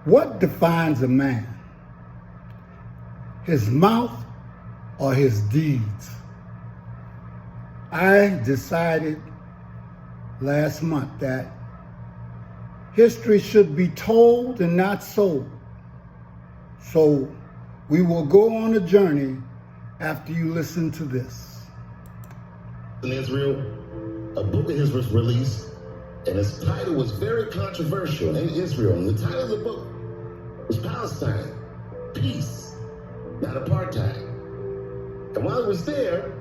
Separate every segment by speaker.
Speaker 1: What defines a man? His mouth or his deeds? I decided last month that history should be told and not sold. So we will go on a journey after you listen to this.
Speaker 2: In Israel, a book of his was released, and its title was very controversial in Israel. And the title of the book was Palestine, Peace, Not Apartheid. And while it was there,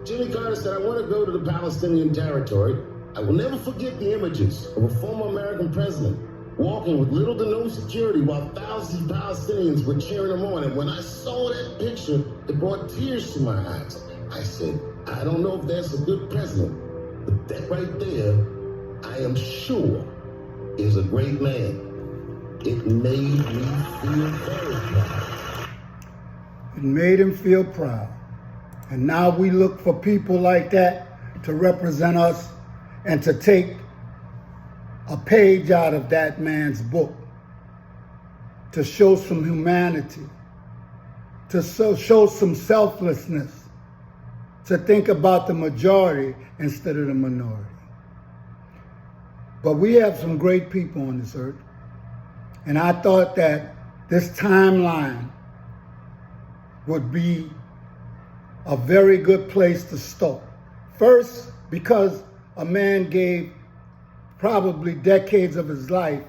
Speaker 2: Jimmy Carter said, I want to go to the Palestinian territory. I will never forget the images of a former American president walking with little to no security while thousands of Palestinians were cheering him on. And when I saw that picture, it brought tears to my eyes. I said, I don't know if that's a good president, but that right there, I am sure, is a great man. It made me feel very proud.
Speaker 1: It made him feel proud. And now we look for people like that to represent us and to take a page out of that man's book, to show some humanity, to show some selflessness, to think about the majority instead of the minority. But we have some great people on this earth. And I thought that this timeline would be a very good place to start. First, because a man gave probably decades of his life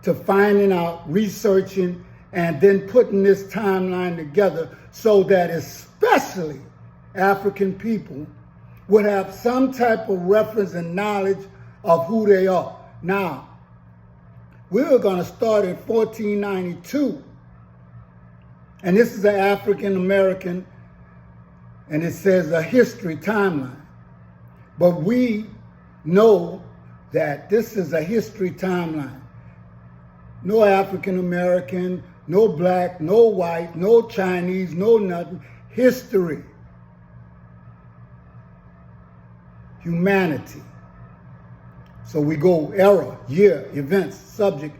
Speaker 1: to finding out, researching, and then putting this timeline together so that especially African people would have some type of reference and knowledge of who they are. Now, we're going to start in 1492. And this is an African American, and it says a history timeline. But we know that this is a history timeline. No African American, no black, no white, no Chinese, no nothing. History. Humanity. So we go era, year, events, subject,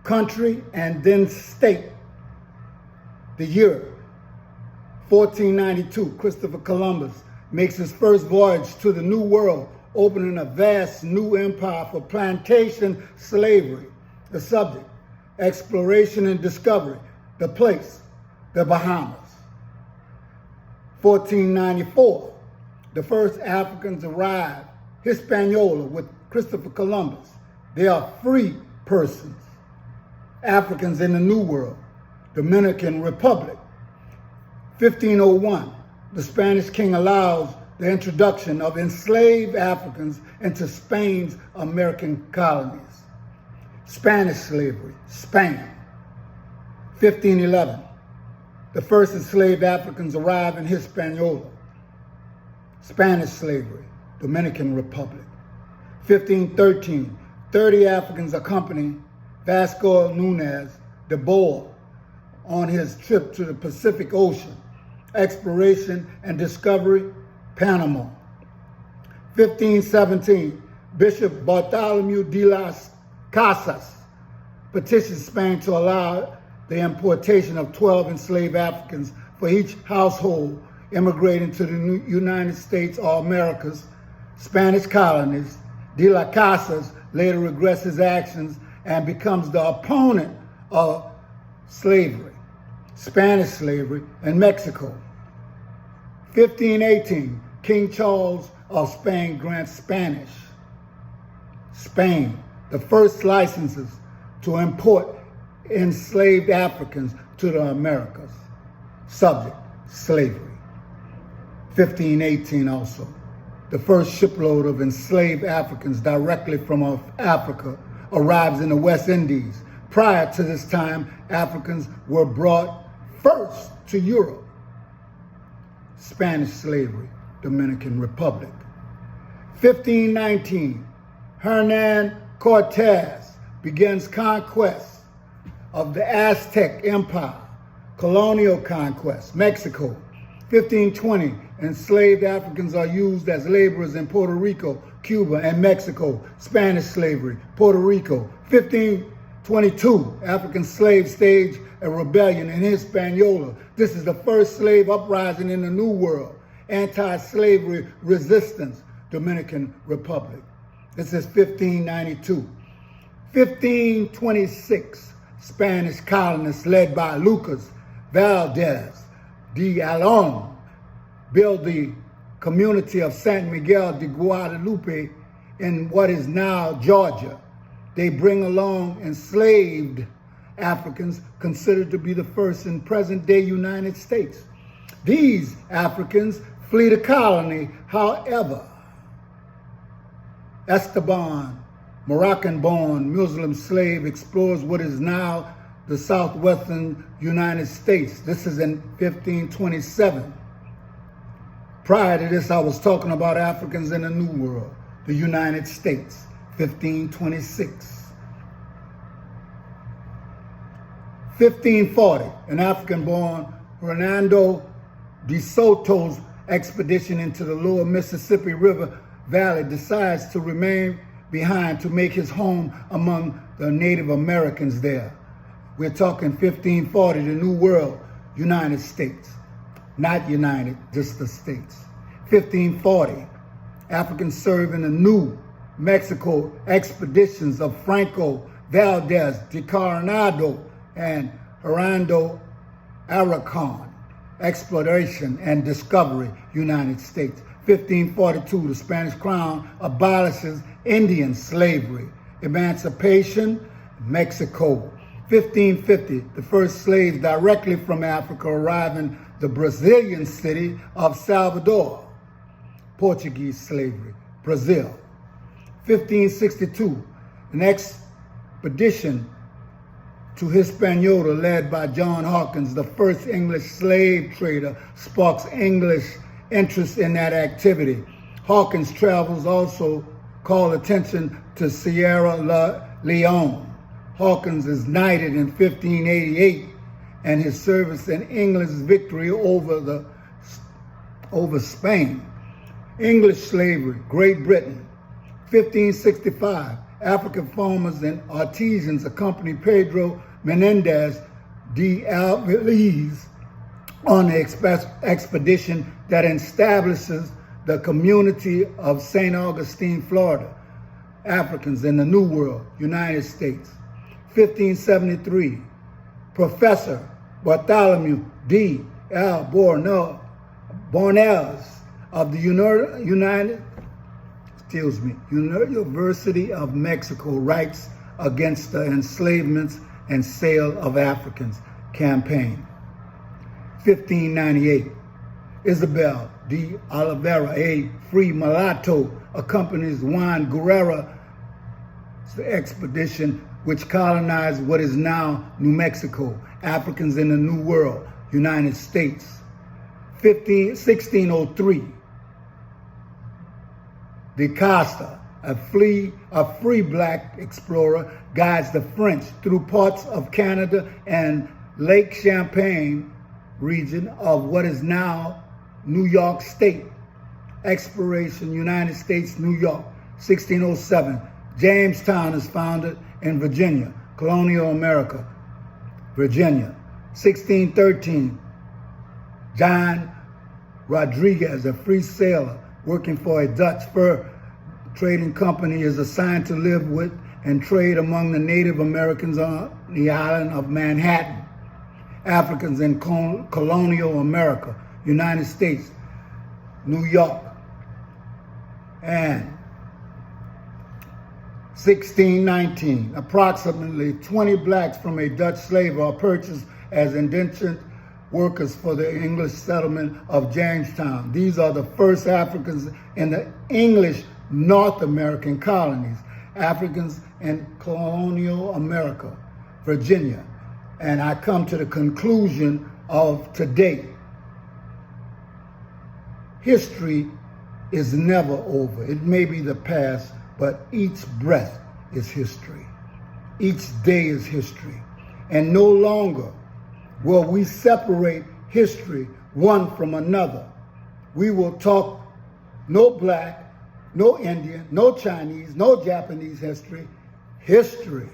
Speaker 1: country, and then state. The year, 1492, Christopher Columbus makes his first voyage to the New World, opening a vast new empire for plantation slavery. The subject, exploration and discovery. The place, the Bahamas. 1494, the first Africans arrived, Hispaniola with Christopher Columbus. They are free persons. Africans in the New World. Dominican Republic. 1501, the Spanish king allows the introduction of enslaved Africans into Spain's American colonies. Spanish slavery, Spain. 1511, the first enslaved Africans arrive in Hispaniola. Spanish slavery, Dominican Republic. 1513, 30 Africans accompany Vasco Nunez de Boer on his trip to the Pacific Ocean. Exploration and discovery, Panama. 1517, Bishop Bartholomew de las Casas petitions Spain to allow the importation of 12 enslaved Africans for each household immigrating to the United States or Americas, Spanish colonies. De las Casas later regrets his actions and becomes the opponent of slavery, Spanish slavery in Mexico. 1518, King Charles of Spain grants Spain, the first licenses to import enslaved Africans to the Americas. Subject, slavery. 1518 also, the first shipload of enslaved Africans directly from Africa arrives in the West Indies. Prior to this time, Africans were brought first to Europe. Spanish slavery, Dominican Republic. 1519, Hernan Cortez begins conquest of the Aztec Empire, colonial conquest, Mexico. 1520, enslaved Africans are used as laborers in Puerto Rico, Cuba, and Mexico. Spanish slavery, Puerto Rico. 22, African slaves stage a rebellion in Hispaniola. This is the first slave uprising in the New World. Anti-slavery resistance, Dominican Republic. This is 1592. 1526, Spanish colonists led by Lucas Valdez de Alon build the community of San Miguel de Guadalupe in what is now Georgia. They bring along enslaved Africans considered to be the first in present-day United States. These Africans flee the colony, however. Esteban, Moroccan-born Muslim slave, explores what is now the southwestern United States. This is in 1527. Prior to this, I was talking about Africans in the New World, the United States, 1526. 1540, an African-born Hernando de Soto's expedition into the lower Mississippi River Valley decides to remain behind to make his home among the Native Americans there. We're talking 1540, the New World, United States. Not united, just the states. 1540, Africans serve in the New Mexico expeditions of Franco Valdez de Coronado and Hernando Aracon. Exploration and discovery, United States. 1542, the Spanish crown abolishes Indian slavery. Emancipation, Mexico. 1550, the first slaves directly from Africa arrive in the Brazilian city of Salvador. Portuguese slavery, Brazil. 1562, an expedition to Hispaniola led by John Hawkins, the first English slave trader, sparks English interest in that activity. Hawkins' travels also call attention to Sierra Leone. Hawkins is knighted in 1588, and his service in England's victory over Spain. English slavery, Great Britain. 1565, African farmers and artisans accompany Pedro Menendez de Alvarez on the expedition that establishes the community of St. Augustine, Florida. Africans in the New World, United States. 1573, Professor Bartholomew D. L. Bornez of the University of Mexico writes against the enslavement and sale of Africans campaign. 1598, Isabel de Oliveira, a free mulatto, accompanies Juan Guerrera's expedition which colonized what is now New Mexico. Africans in the New World, United States. 1603, De Costa, a free black explorer, guides the French through parts of Canada and Lake Champlain region of what is now New York State. Exploration, United States, New York. 1607, Jamestown is founded in Virginia, colonial America, Virginia. 1613, John Rodriguez, a free sailor working for a Dutch fur trading company, is assigned to live with and trade among the Native Americans on the island of Manhattan. Africans in colonial America, United States, New York. And 1619, approximately 20 blacks from a Dutch slave are purchased as indentured workers for the English settlement of Jamestown. These are the first Africans in the English North American colonies. Africans in colonial America, Virginia. And I come to the conclusion of today. History is never over. It may be the past, but each breath is history. Each day is history. And no longer will we separate history one from another. We will talk no black, no Indian, no Chinese, no Japanese history. History.